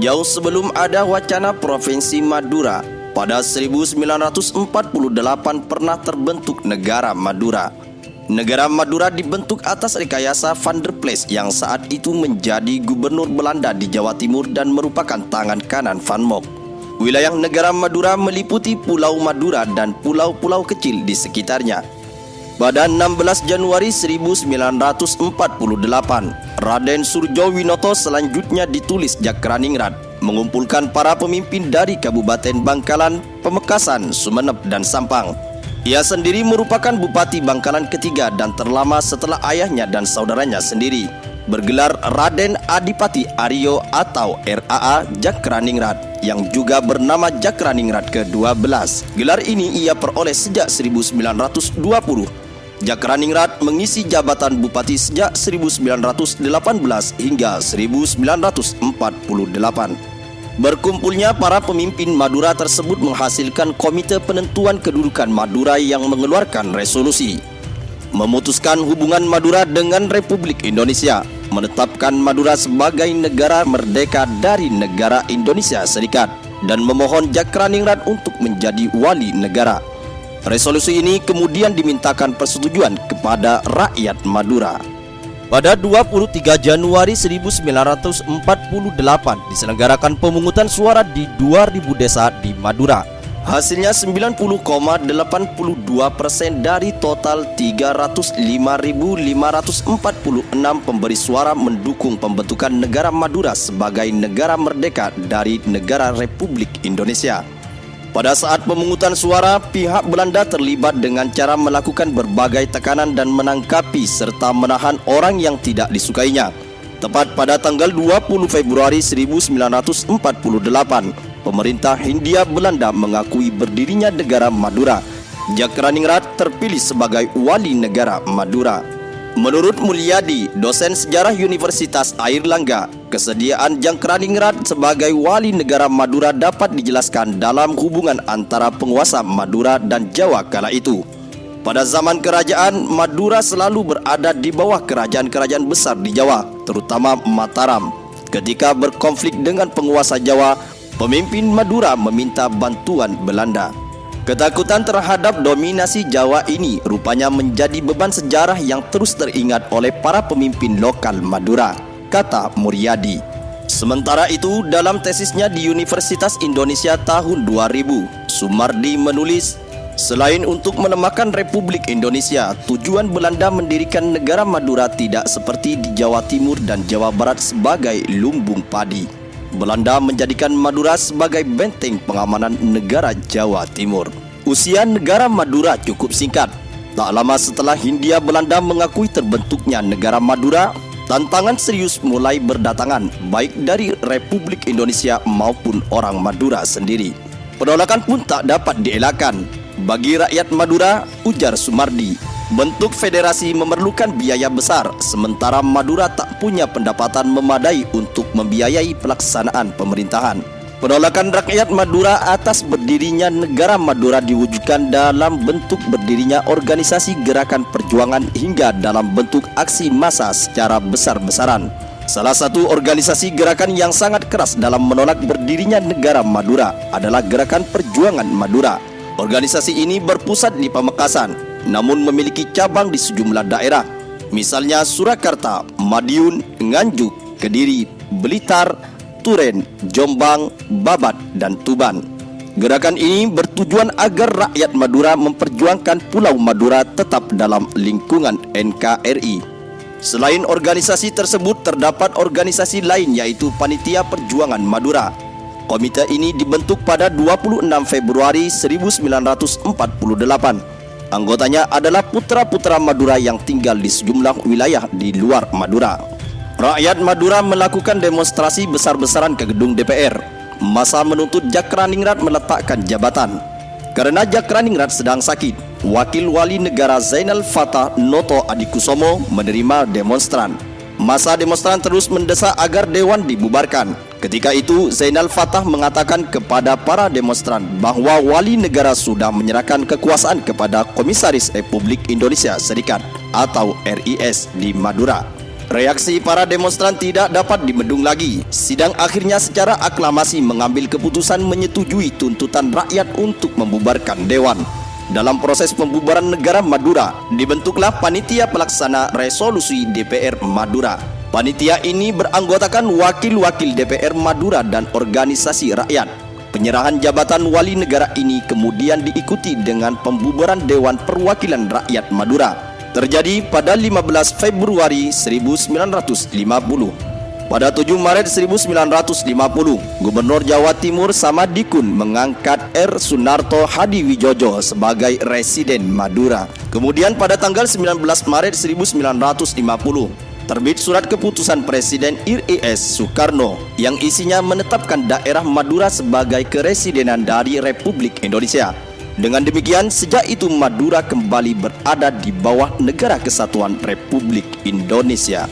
Jauh sebelum ada wacana Provinsi Madura, pada 1948 pernah terbentuk Negara Madura. Negara Madura dibentuk atas rekayasa Van der Plas yang saat itu menjadi gubernur Belanda di Jawa Timur dan merupakan tangan kanan Van Mock. Wilayah Negara Madura meliputi Pulau Madura dan pulau-pulau kecil di sekitarnya. Pada 16 Januari 1948, Raden Surjowinoto selanjutnya ditulis Jakraningrat, mengumpulkan para pemimpin dari Kabupaten Bangkalan, Pamekasan, Sumeneb, dan Sampang. Ia sendiri merupakan Bupati Bangkalan ketiga dan terlama setelah ayahnya dan saudaranya sendiri. Bergelar Raden Adipati Aryo atau RAA Jakraningrat, yang juga bernama Jakraningrat ke-12. Gelar ini ia peroleh sejak 1920. Jakraningrat mengisi jabatan bupati sejak 1918 hingga 1948. Berkumpulnya para pemimpin Madura tersebut menghasilkan Komite Penentuan Kedudukan Madura yang mengeluarkan resolusi memutuskan hubungan Madura dengan Republik Indonesia, menetapkan Madura sebagai negara merdeka dari negara Indonesia Serikat, dan memohon Jakraningrat untuk menjadi wali negara. Resolusi ini kemudian dimintakan persetujuan kepada rakyat Madura. Pada 23 Januari 1948 diselenggarakan pemungutan suara di 2000 desa di Madura. Hasilnya 90,82% dari total 305.546 pemberi suara mendukung pembentukan negara Madura sebagai negara merdeka dari negara Republik Indonesia. Pada saat pemungutan suara, pihak Belanda terlibat dengan cara melakukan berbagai tekanan dan menangkapi serta menahan orang yang tidak disukainya. Tepat pada tanggal 20 Februari 1948, pemerintah Hindia Belanda mengakui berdirinya negara Madura. Jakraningrat terpilih sebagai wali negara Madura. Menurut Mulyadi, dosen sejarah Universitas Airlangga, kesediaan Jakraningrat sebagai wali negara Madura dapat dijelaskan dalam hubungan antara penguasa Madura dan Jawa kala itu. Pada zaman kerajaan, Madura selalu berada di bawah kerajaan-kerajaan besar di Jawa, terutama Mataram. Ketika berkonflik dengan penguasa Jawa, pemimpin Madura meminta bantuan Belanda. Ketakutan terhadap dominasi Jawa ini rupanya menjadi beban sejarah yang terus teringat oleh para pemimpin lokal Madura, kata Muryadi. Sementara itu, dalam tesisnya di Universitas Indonesia tahun 2000, Sumardi menulis, selain untuk melemahkan Republik Indonesia, tujuan Belanda mendirikan negara Madura tidak seperti di Jawa Timur dan Jawa Barat sebagai lumbung padi. Belanda menjadikan Madura sebagai benteng pengamanan negara Jawa Timur. Usia negara Madura cukup singkat. Tak lama setelah Hindia Belanda mengakui terbentuknya negara Madura, tantangan serius mulai berdatangan, baik dari Republik Indonesia maupun orang Madura sendiri. Penolakan pun tak dapat dielakkan. Bagi rakyat Madura, ujar Sumardi, bentuk federasi memerlukan biaya besar, sementara Madura tak punya pendapatan memadai untuk membiayai pelaksanaan pemerintahan. Penolakan rakyat Madura atas berdirinya negara Madura diwujudkan dalam bentuk berdirinya organisasi gerakan perjuangan hingga dalam bentuk aksi massa secara besar-besaran. Salah satu organisasi gerakan yang sangat keras dalam menolak berdirinya negara Madura adalah Gerakan Perjuangan Madura. Organisasi ini berpusat di Pamekasan, namun memiliki cabang di sejumlah daerah, misalnya Surakarta, Madiun, Nganjuk, Kediri, Blitar, Turen, Jombang, Babat, dan Tuban. Gerakan ini bertujuan agar rakyat Madura memperjuangkan Pulau Madura tetap dalam lingkungan NKRI. Selain organisasi tersebut, terdapat organisasi lain yaitu Panitia Perjuangan Madura. Komite ini dibentuk pada 26 Februari 1948. Anggotanya adalah putra-putra Madura yang tinggal di sejumlah wilayah di luar Madura. Rakyat Madura melakukan demonstrasi besar-besaran ke gedung DPR. Massa menuntut Jakraningrat meletakkan jabatan. Karena Jakraningrat sedang sakit, Wakil Wali Negara Zainal Fatah Noto Adikusumo menerima demonstran. Massa demonstran terus mendesak agar dewan dibubarkan. Ketika itu, Zainal Fatah mengatakan kepada para demonstran bahwa wali negara sudah menyerahkan kekuasaan kepada Komisaris Republik Indonesia Serikat atau RIS di Madura. Reaksi para demonstran tidak dapat dibendung lagi. Sidang akhirnya secara aklamasi mengambil keputusan menyetujui tuntutan rakyat untuk membubarkan Dewan. Dalam proses pembubaran negara Madura, dibentuklah Panitia Pelaksana Resolusi DPR Madura. Panitia ini beranggotakan wakil-wakil DPR Madura dan organisasi rakyat. Penyerahan jabatan wali negara ini kemudian diikuti dengan pembubaran Dewan Perwakilan Rakyat Madura. Terjadi pada 15 Februari 1950. Pada 7 Maret 1950, Gubernur Jawa Timur Samadikun mengangkat R. Sunarto Hadiwijojo sebagai Residen Madura. Kemudian pada tanggal 19 Maret 1950, terbit surat keputusan Presiden R.I.S. Soekarno yang isinya menetapkan daerah Madura sebagai keresidenan dari Republik Indonesia. Dengan demikian, sejak itu Madura kembali berada di bawah Negara Kesatuan Republik Indonesia.